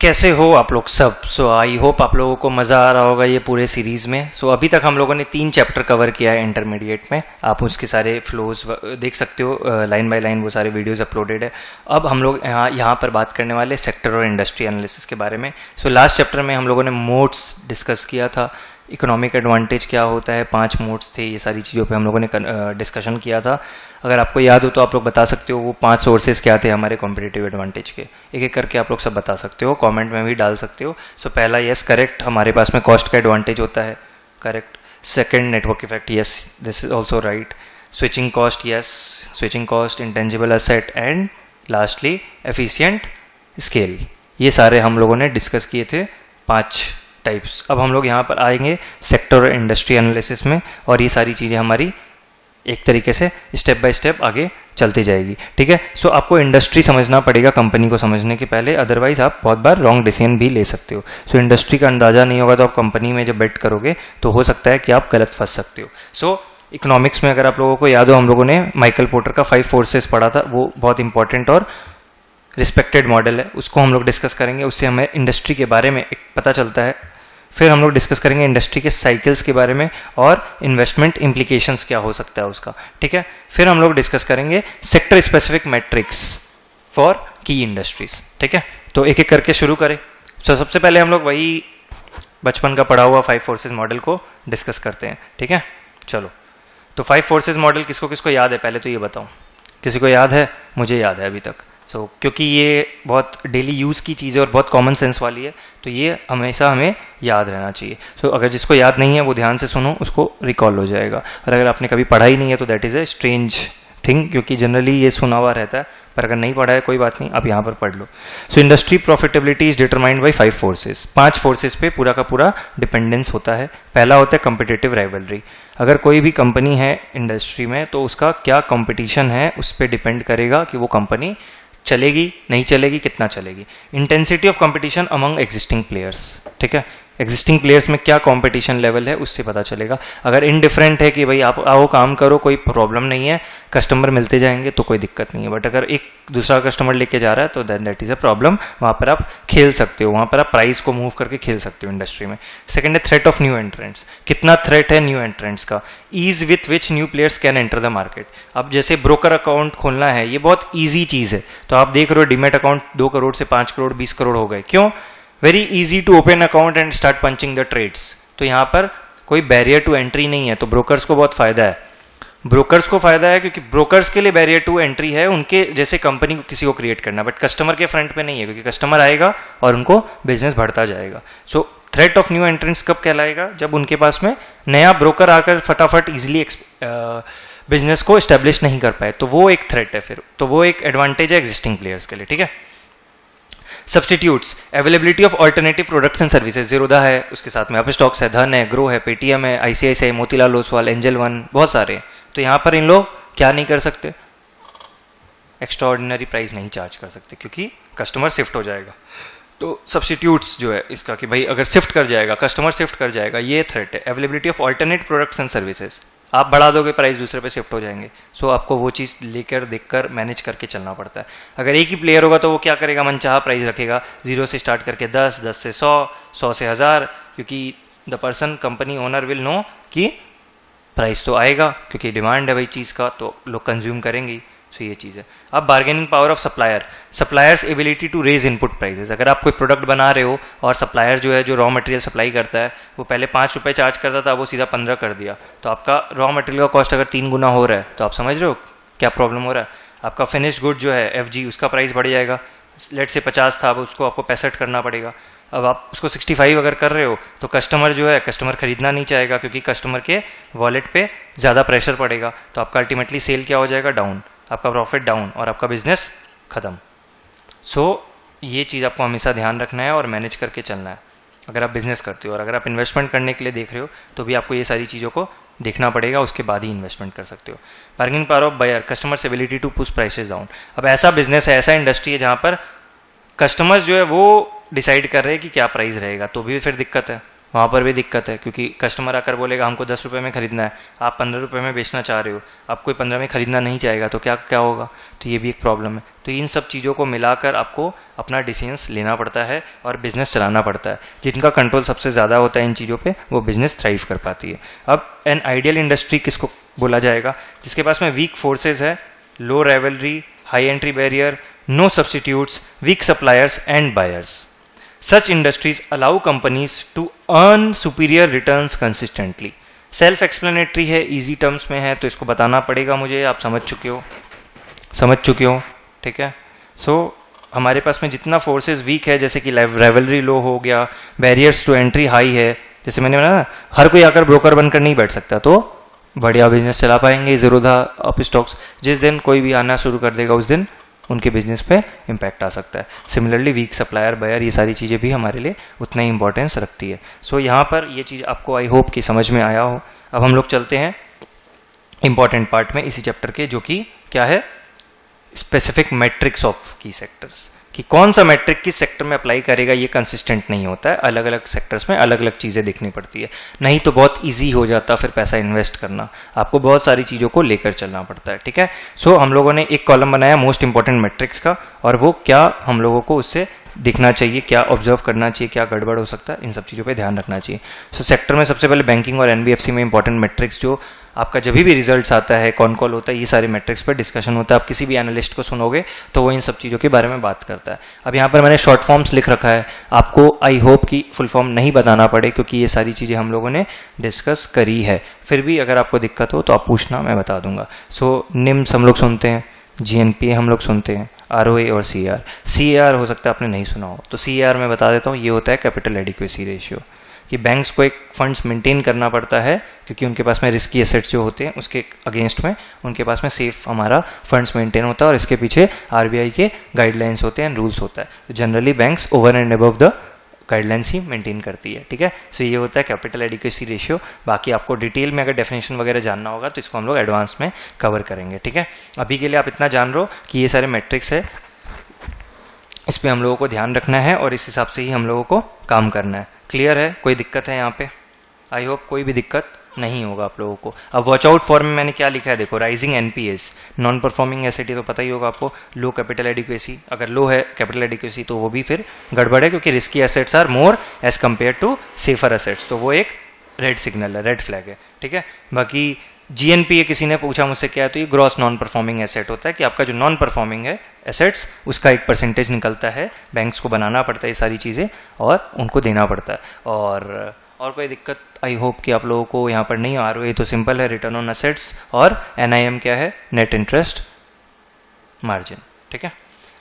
कैसे हो आप लोग सब। आई होप आप लोगों को मज़ा आ रहा होगा ये पूरे सीरीज़ में। अभी तक हम लोगों ने 3 चैप्टर कवर किया है इंटरमीडिएट में। आप उसके सारे फ्लोज देख सकते हो, लाइन बाय लाइन वो सारे वीडियोस अपलोडेड है। अब हम लोग यहाँ पर बात करने वाले सेक्टर और इंडस्ट्री एनालिसिस के बारे में। लास्ट चैप्टर में हम लोगों ने मोड्स डिस्कस किया था, इकोनॉमिक एडवांटेज क्या होता है, 5 मोड्स थे, ये सारी चीज़ों पे हम लोगों ने डिस्कशन किया था। अगर आपको याद हो तो आप लोग बता सकते हो वो 5 सोर्सेज क्या थे हमारे कॉम्पिटिटिव एडवांटेज के। एक एक करके आप लोग सब बता सकते हो, कमेंट में भी डाल सकते हो। पहला यस करेक्ट, हमारे पास में कॉस्ट का एडवांटेज होता है, correct. Second network effect, yes this is also right. Switching cost, yes switching cost, intangible asset, and lastly efficient scale. ये सारे हम लोगों ने डिस्कस किए थे 5 टाइप्स। अब हम लोग यहाँ पर आएंगे सेक्टर और इंडस्ट्री एनालिसिस में, और ये सारी चीज़ें हमारी एक तरीके से स्टेप बाय स्टेप आगे चलती जाएगी, ठीक है। आपको इंडस्ट्री समझना पड़ेगा कंपनी को समझने के पहले, अदरवाइज आप बहुत बार रॉन्ग डिसीजन भी ले सकते हो। इंडस्ट्री का अंदाजा नहीं होगा तो आप कंपनी में जब बेट करोगे तो हो सकता है कि आप गलत फंस सकते हो। इकोनॉमिक्स में अगर आप लोगों को याद हो, हम लोगों ने माइकल पोर्टर का 5 फोर्सेस पढ़ा था, वो बहुत इंपॉर्टेंट और रिस्पेक्टेड मॉडल है, उसको हम लोग डिस्कस करेंगे। उससे हमें इंडस्ट्री के बारे में एक पता चलता है। फिर हम लोग डिस्कस करेंगे इंडस्ट्री के साइकिल्स के बारे में और इन्वेस्टमेंट इम्प्लीकेशंस क्या हो सकता है उसका, ठीक है। फिर हम लोग डिस्कस करेंगे सेक्टर स्पेसिफिक मैट्रिक्स फॉर की इंडस्ट्रीज, ठीक है। तो एक एक करके शुरू करें। सबसे पहले हम लोग वही बचपन का पढ़ा हुआ 5 फोर्सेज मॉडल को डिस्कस करते हैं, ठीक है। चलो, तो 5 फोर्सेज मॉडल किसको किसको याद है पहले तो ये बताऊं। किसी को याद है? मुझे याद है अभी तक। क्योंकि ये बहुत डेली यूज़ की चीज़ है और बहुत कॉमन सेंस वाली है, तो ये हमेशा हमें याद रहना चाहिए। अगर जिसको याद नहीं है वो ध्यान से सुनो, उसको रिकॉल हो जाएगा। और अगर आपने कभी पढ़ा ही नहीं है तो that is a strange thing, क्योंकि जनरली ये सुना हुआ रहता है, पर अगर नहीं पढ़ा है कोई बात नहीं, आप यहाँ पर पढ़ लो। Industry profitability is determined by 5 forces. 5 forces पे पूरा का पूरा डिपेंडेंस होता है। पहला होता है कॉम्पिटिटिव राइवलरी। अगर कोई भी कंपनी है इंडस्ट्री में तो उसका क्या कंपटीशन है उस पर डिपेंड करेगा कि वो कंपनी चलेगी नहीं चलेगी, कितना चलेगी। Intensity of competition among existing players, ठीक है। एग्जिस्टिंग प्लेयर्स में क्या कंपटीशन लेवल है उससे पता चलेगा। अगर इनडिफरेंट है कि भाई आप आओ काम करो, कोई प्रॉब्लम नहीं है, कस्टमर मिलते जाएंगे तो कोई दिक्कत नहीं है। बट अगर एक दूसरा कस्टमर लेके जा रहा है तो then that is a problem. वहां पर आप खेल सकते हो, वहां पर आप प्राइस को मूव करके खेल सकते हो इंडस्ट्री में। सेकंड है थ्रेट ऑफ न्यू एंट्रेंट्स। कितना थ्रेट है न्यू एंट्रेंट्स का। Ease with which new players can enter the market. अब जैसे ब्रोकर अकाउंट खोलना है, ये बहुत ईजी चीज है। तो आप देख रहे हो डीमेट अकाउंट 2 करोड़ से 5 करोड़ 20 करोड़ हो गए। क्यों? Very easy to open account and start punching the trades. तो यहाँ पर कोई बैरियर टू एंट्री नहीं है, तो ब्रोकर्स को बहुत फायदा है। ब्रोकर्स को फायदा है क्योंकि ब्रोकर्स के लिए बैरियर टू एंट्री है उनके जैसे कंपनी को किसी को क्रिएट करना, बट कस्टमर के फ्रंट पे नहीं है, क्योंकि कस्टमर आएगा और उनको बिजनेस बढ़ता जाएगा। थ्रेट ऑफ न्यू एंट्रेंट्स कब कहलाएगा? जब उनके पास में नया ब्रोकर आकर फटाफट इजिली बिजनेस को स्टेब्लिश नहीं कर पाए, तो वो एक थ्रेट है। फिर तो वो एक एडवांटेज है एग्जिस्टिंग प्लेयर्स के लिए, ठीक है। Substitutes, availability of alternative products and services. Zerodha है, उसके साथ में अपस्टॉक्स है, धन है, ग्रो है, पेटीएम है, ICICI, Motilal Oswal, angel one, बहुत सारे हैं। तो यहाँ पर इन लोग क्या नहीं कर सकते? एक्स्ट्रा ऑर्डिनरी प्राइस नहीं चार्ज कर सकते, क्योंकि कस्टमर शिफ्ट हो जाएगा। तो सब्सटीट्यूट्स जो है इसका कि भाई अगर शिफ्ट कर जाएगा, कस्टमर शिफ्ट कर जाएगा, ये थ्रेट है। Availability of alternate products and services. आप बढ़ा दोगे प्राइस, दूसरे पे शिफ्ट हो जाएंगे। आपको वो चीज़ लेकर देखकर मैनेज करके चलना पड़ता है। अगर एक ही प्लेयर होगा तो वो क्या करेगा? मनचाहा प्राइस रखेगा, 0 से स्टार्ट करके 10, 10 से 100, 100 से 1000, क्योंकि the person company owner will know कि प्राइस तो आएगा, क्योंकि डिमांड है भाई चीज़ का, तो लोग कंज्यूम करेंगे। ये चीज़ है। अब bargaining power of supplier. Supplier's ability to raise input prices. अगर आप कोई प्रोडक्ट बना रहे हो और सप्लायर जो है, जो रॉ मटेरियल सप्लाई करता है, वो पहले 5 रुपए चार्ज करता था, वो सीधा 15 कर दिया, तो आपका रॉ मटेरियल का कॉस्ट अगर 3 गुना हो रहा है, तो आप समझ रहे हो क्या प्रॉब्लम हो रहा है। आपका फिनिश्ड गुड जो है FG, उसका प्राइस बढ़ जाएगा। लेट से 50 था, अब उसको आपको 65 करना पड़ेगा। अब आप उसको 65 अगर कर रहे हो तो कस्टमर जो है, कस्टमर खरीदना नहीं चाहेगा, क्योंकि कस्टमर के वॉलेट पे ज़्यादा प्रेशर पड़ेगा। तो आपका अल्टीमेटली सेल क्या हो जाएगा? डाउन, आपका प्रॉफिट डाउन और आपका बिजनेस खत्म। ये चीज़ आपको हमेशा ध्यान रखना है और मैनेज करके चलना है अगर आप बिजनेस करते हो। और अगर आप इन्वेस्टमेंट करने के लिए देख रहे हो तो भी आपको ये सारी चीज़ों को देखना पड़ेगा, उसके बाद ही इन्वेस्टमेंट कर सकते हो। Bargaining power of buyer, customer's ability to push prices down. अब ऐसा बिजनेस है, ऐसा इंडस्ट्री है जहाँ पर कस्टमर्स जो है वो डिसाइड कर रहे हैं कि क्या प्राइस रहेगा, तो भी फिर दिक्कत है। वहाँ पर भी दिक्कत है, क्योंकि कस्टमर आकर बोलेगा हमको 10 रुपये में खरीदना है, आप 15 रुपये में बेचना चाह रहे हो, आप कोई 15 में खरीदना नहीं चाहेगा तो क्या क्या होगा। तो ये भी एक प्रॉब्लम है। तो इन सब चीज़ों को मिलाकर आपको अपना डिसीजंस लेना पड़ता है और बिजनेस चलाना पड़ता है। जिनका कंट्रोल सबसे ज़्यादा होता है इन चीज़ों पे, वो बिजनेस थ्राइव कर पाती है। अब एन आइडियल इंडस्ट्री किसको बोला जाएगा? जिसके पास में वीक फोर्सेज है, low rivalry, high entry barrier, no substitutes, weak suppliers and buyers. Such industries allow companies to earn superior returns consistently. Self explanatory है, इजी टर्म्स में है, तो इसको बताना पड़ेगा मुझे, आप समझ चुके हो, ठीक है। सो हमारे पास में जितना फोर्सेस वीक है, जैसे कि राइवलरी लो हो गया, बैरियर्स टू एंट्री हाई है, जैसे मैंने बताया हर कोई आकर ब्रोकर बनकर नहीं बैठ सकता, तो बढ़िया बिजनेस चला पाएंगे ज़ीरोधा अप स्टॉक्स। जिस दिन कोई भी आना शुरू कर देगा उस दिन उनके बिजनेस पे इम्पैक्ट आ सकता है। सिमिलरली वीक सप्लायर, बायर, ये सारी चीज़ें भी हमारे लिए उतना ही इंपॉर्टेंस रखती है। सो यहाँ पर ये चीज़ आपको आई होप कि समझ में आया हो। अब हम लोग चलते हैं इंपॉर्टेंट पार्ट में इसी चैप्टर के, जो कि क्या है, स्पेसिफिक मैट्रिक्स ऑफ की सेक्टर्स, कि कौन सा मैट्रिक किस सेक्टर में अप्लाई करेगा ये कंसिस्टेंट नहीं होता है। अलग अलग सेक्टर्स में अलग अलग चीज़ें देखनी पड़ती है, नहीं तो बहुत इजी हो जाता फिर पैसा इन्वेस्ट करना। आपको बहुत सारी चीज़ों को लेकर चलना पड़ता है, ठीक है। सो हम लोगों ने एक कॉलम बनाया मोस्ट इंपॉर्टेंट मैट्रिक्स का, और वो क्या हम लोगों को उससे दिखना चाहिए, क्या ऑब्जर्व करना चाहिए, क्या गड़बड़ हो सकता है, इन सब चीज़ों पे ध्यान रखना चाहिए। सो सेक्टर में सबसे पहले बैंकिंग और एनबीएफसी में इंपॉर्टेंट मैट्रिक्स, जो आपका जब भी रिजल्ट्स आता है, कौन कॉल होता है, ये सारे मैट्रिक्स पर डिस्कशन होता है। आप किसी भी एनालिस्ट को सुनोगे तो वो इन सब चीज़ों के बारे में बात करता है। अब यहाँ पर मैंने शॉर्ट फॉर्म्स लिख रखा है, आपको आई होप कि फुल फॉर्म नहीं बताना पड़े, क्योंकि ये सारी चीज़ें हम लोगों ने डिस्कस करी है। फिर भी अगर आपको दिक्कत हो तो आप पूछना, मैं बता दूंगा। सो निम्स हम लोग सुनते हैं, जीएनपीए हम लोग सुनते हैं, आरओए और सीआर। सीआर हो सकता है आपने नहीं सुना हो, तो सीआर मैं बता देता हूँ, ये होता है कैपिटल एडिक्वेसी रेशियो, कि बैंक्स को एक फंड्स मेंटेन करना पड़ता है, क्योंकि उनके पास में रिस्की एसेट्स जो होते हैं उसके अगेंस्ट में उनके पास में सेफ हमारा फंड्स मेंटेन होता है, और इसके पीछे आरबीआई के गाइडलाइंस होते हैं, रूल्स होता है। तो generally banks over and above the guidelines he maintain करती है, ठीक है। सो ये होता है कैपिटल एडिक्वेसी रेशियो। बाकी आपको डिटेल में अगर डेफिनेशन वगैरह जानना होगा तो इसको हम लोग एडवांस में कवर करेंगे, ठीक है। अभी के लिए आप इतना जान लो कि ये सारे मैट्रिक्स है, इस पर हम लोगों को ध्यान रखना है और इस हिसाब से ही हम लोगों को काम करना है। क्लियर है? कोई दिक्कत है यहाँ पे? आई होप कोई भी दिक्कत नहीं होगा आप लोगों को। अब वॉच आउट फॉर में मैंने क्या लिखा है देखो, rising NPS, non performing asset, तो पता ही होगा आपको, लो कैपिटल एडिक्वेसी, अगर लो है कैपिटल एडिक्वेसी तो वो भी फिर गड़बड़ है, क्योंकि risky assets are more as compared to safer assets, तो वो एक रेड सिग्नल है, रेड फ्लैग है, ठीक है। बाकी जीएनपीए किसी ने पूछा मुझसे क्या है, तो ये ग्रॉस नॉन परफॉर्मिंग एसेट होता है, कि आपका जो नॉन परफॉर्मिंग है एसेट्स उसका एक परसेंटेज निकलता है, बैंक्स को बनाना पड़ता है ये सारी चीज़ें और उनको देना पड़ता है। और कोई दिक्कत आई होप कि आप लोगों को यहाँ पर नहीं आ रही है, तो सिंपल है, रिटर्न ऑन एसेट्स, और एनआईएम क्या है, नेट इंटरेस्ट मार्जिन, ठीक है।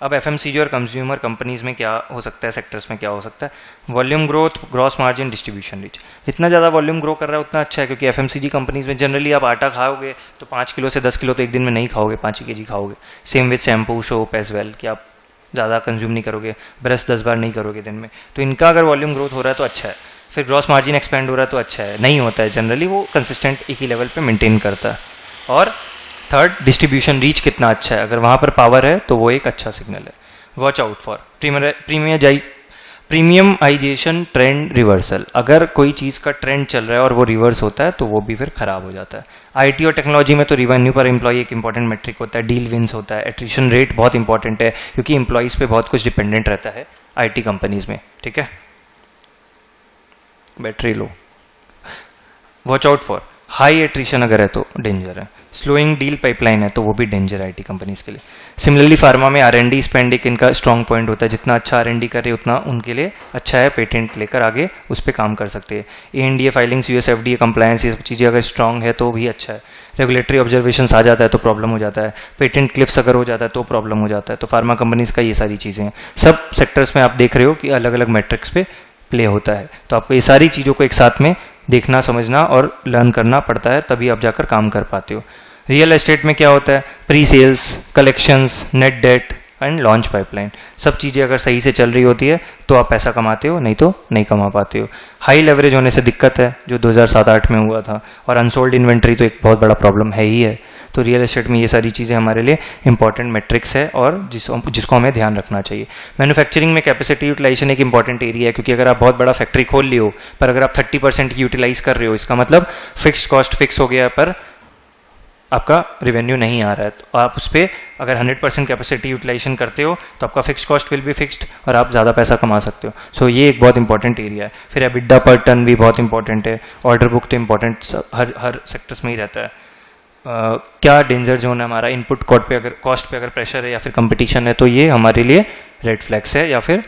अब एफएमसीजी और कंज्यूमर कंपनीज में क्या हो सकता है, सेक्टर्स में क्या हो सकता है, volume growth, gross margin, distribution reach. जितना ज़्यादा वॉल्यूम ग्रो कर रहा है उतना अच्छा है, क्योंकि एफएमसीजी कंपनीज में जनरली आप आटा खाओगे तो 5 किलो से 10 किलो तो एक दिन में नहीं खाओगे, 5 केजी खाओगे। Same with shampoo, soap as well, कि आप ज़्यादा कंज्यूम नहीं करोगे, ब्रश 10 बार नहीं करोगे दिन में, तो इनका अगर वॉल्यूम ग्रोथ हो रहा है तो अच्छा है। फिर ग्रॉस मार्जिन एक्सपेंड हो रहा है तो अच्छा है, नहीं होता है जनरली, वो कंसिस्टेंट एक ही लेवल पे मेंटेन करता है। और थर्ड, डिस्ट्रीब्यूशन रीच कितना अच्छा है, अगर वहाँ पर पावर है तो वो एक अच्छा सिग्नल है। Watch out for premiumisation trend reversal, अगर कोई चीज़ का ट्रेंड चल रहा है और वो रिवर्स होता है तो वो भी फिर खराब हो जाता है। आईटी और टेक्नोलॉजी में तो रिवेन्यू पर एम्प्लॉय एक इंपॉर्टेंट मेट्रिक होता है, डील विंस होता है, एट्रिशन रेट बहुत इंपॉर्टेंट है, क्योंकि एम्प्लॉयज़ पे बहुत कुछ डिपेंडेंट रहता है आईटी कंपनीज में, ठीक है। Battery low. Watch out for high attrition, अगर है तो डेंजर है। स्लोइंग डील पाइपलाइन है तो वो भी डेंजर है आईटी कंपनीज के लिए। सिमिलरली फार्मा में आरएनडी स्पेंड एक इनका स्ट्रॉन्ग पॉइंट होता है, जितना अच्छा आरएनडी करे उतना उनके लिए अच्छा है, पेटेंट लेकर आगे उस पर काम कर सकते हैं। एएनडीए फाइलिंग्स, यूएस एफडीए कंप्लायंस, ये सब चीज़ें अगर स्ट्रॉन्ग है तो भी अच्छा है। रेगुलेटरी ऑब्जर्वेशन आ जाता है तो प्रॉब्लम हो जाता है, पेटेंट क्लिफ्स अगर हो जाता है तो प्रॉब्लम हो जाता है। तो फार्मा कंपनीज का ये सारी चीज़ें हैं। सब सेक्टर्स में आप देख रहे हो कि अलग अलग मैट्रिक्स पे प्ले होता है, तो आपको ये सारी चीज़ों को एक साथ में देखना, समझना और लर्न करना पड़ता है, तभी आप जाकर काम कर पाते हो। रियल एस्टेट में क्या होता है, pre sales, collections, net debt, and launch pipeline, सब चीज़ें अगर सही से चल रही होती है तो आप पैसा कमाते हो, नहीं तो नहीं कमा पाते हो। हाई लेवरेज होने से दिक्कत है जो 2007-8 में हुआ था, और अनसोल्ड इन्वेंट्री तो एक बहुत बड़ा प्रॉब्लम है ही है। तो रियल एस्टेट में ये सारी चीज़ें हमारे लिए इंपॉर्टेंट मेट्रिक्स है और जिसको हमें ध्यान रखना चाहिए। मैन्युफैक्चरिंग में कैपेसिटी यूटिलाइजेशन एक इंपॉर्टेंट एरिया है, क्योंकि अगर आप बहुत बड़ा फैक्ट्री खोल ली हो पर अगर आप 30% यूटिलाइज कर रहे हो, इसका मतलब फिक्स्ड कॉस्ट फिक्स हो गया पर आपका रेवेन्यू नहीं आ रहा है, तो आप उस पर अगर 100% कैपेसिटी यूटिलाइजेशन करते हो तो आपका fixed cost will be fixed और आप ज़्यादा पैसा कमा सकते हो। सो ये एक बहुत इंपॉर्टेंट एरिया है। फिर एबिडा पर टन भी बहुत इंपॉर्टेंट है। ऑर्डर बुक तो इंपॉर्टेंट हर सेक्टर्स में ही रहता है। क्या डेंजर जोन है हमारा, इनपुट कॉस्ट पे अगर प्रेशर है या फिर कंपटीशन है, तो ये हमारे लिए रेड फ्लैग्स है या फिर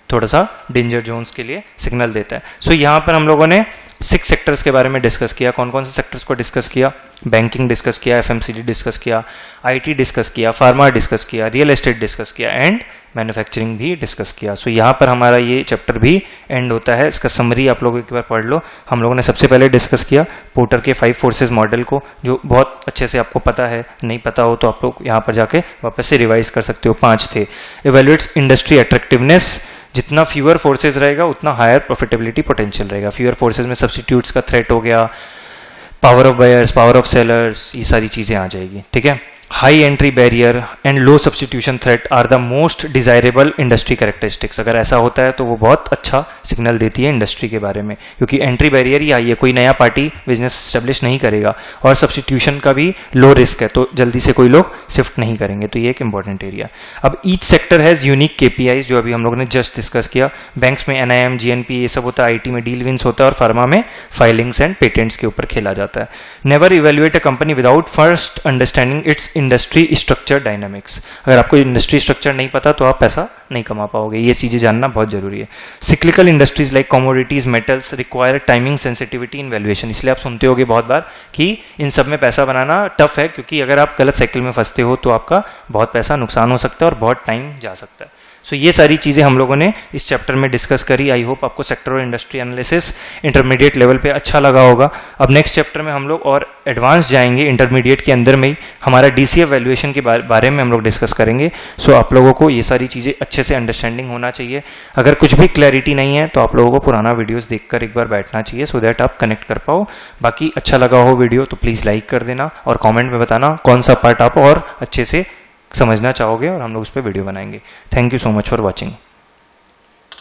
थोड़ा सा डेंजर जोन्स के लिए सिग्नल देता है। सो यहाँ पर हम लोगों ने 6 सेक्टर्स के बारे में डिस्कस किया। कौन कौन से सेक्टर्स को डिस्कस किया? बैंकिंग डिस्कस किया, एफएमसीजी डिस्कस किया, आईटी डिस्कस किया, फार्मा डिस्कस किया, रियल एस्टेट डिस्कस किया एंड मैन्युफैक्चरिंग भी डिस्कस किया। सो यहाँ पर हमारा ये चैप्टर भी एंड होता है। इसका समरी आप लोग एक बार पढ़ लो। हम लोगों ने सबसे पहले डिस्कस किया पोर्टर के 5 फोर्सेस मॉडल को, जो बहुत अच्छे से आपको पता है, नहीं पता हो तो आप लोग यहाँ पर जाके वापस से रिवाइज कर सकते हो। 5 थे। इवैल्यूएट्स इंडस्ट्री अट्रैक्टिवनेस, जितना फ्यूअर फोर्सेज रहेगा उतना हायर प्रॉफिटेबिलिटी पोटेंशियल रहेगा। फ्यूअर फोर्सेज में सब्स्टिट्यूट्स का थ्रेट हो गया, power of buyers, power of sellers, ये सारी चीज़ें आ जाएगी, ठीक है। High entry barrier and low substitution threat are the most desirable industry characteristics. अगर ऐसा होता है तो वो बहुत अच्छा सिग्नल देती है इंडस्ट्री के बारे में, क्योंकि एंट्री बैरियर ही आई है, कोई नया पार्टी बिजनेस स्टेब्लिश नहीं करेगा और सब्स्टिट्यूशन का भी लो रिस्क है, तो जल्दी से कोई लोग शिफ्ट नहीं करेंगे। तो ये एक इंपॉर्टेंट एरिया। अब each sector has unique KPIs, जो अभी हम लोगों ने जस्ट डिस्कस किया। बैंक्स में एनआईएम, जीएनपी ये सब होता है, आईटी में डील विंस होता है और फार्मा में फाइलिंग्स एंड पेटेंट्स के ऊपर खेला जाता है। Never evaluate a company without first understanding its industry structure dynamics. अगर आपको इंडस्ट्री स्ट्रक्चर नहीं पता तो आप पैसा नहीं कमा पाओगे, ये चीजें जानना बहुत जरूरी है। Cyclical industries like commodities, metals require timing sensitivity in valuation. इसलिए आप सुनते होगे बहुत बार कि इन सब में पैसा बनाना टफ है, क्योंकि अगर आप गलत साइकिल में फंसते हो तो आपका बहुत पैसा नुकसान हो सकता है और बहुत टाइम जा सकता है। सो ये सारी चीज़ें हम लोगों ने इस चैप्टर में डिस्कस करी। आई होप आपको सेक्टर और इंडस्ट्री एनालिसिस इंटरमीडिएट लेवल पे अच्छा लगा होगा। अब नेक्स्ट चैप्टर में हम लोग और एडवांस जाएंगे, इंटरमीडिएट के अंदर में ही हमारा डीसीएफ वैल्यूएशन के बारे में हम लोग डिस्कस करेंगे। सो आप लोगों को ये सारी चीज़ें अच्छे से अंडरस्टैंडिंग होना चाहिए। अगर कुछ भी क्लैरिटी नहीं है तो आप लोगों को पुराना वीडियोस देखकर एक बार बैठना चाहिए, सो दैट आप कनेक्ट कर पाओ। बाकी अच्छा लगा हो वीडियो तो प्लीज़ लाइक कर देना और कॉमेंट में बताना कौन सा पार्ट आप और अच्छे से समझना चाहोगे और हम लोग उस पर वीडियो बनाएंगे। Thank you so much for watching.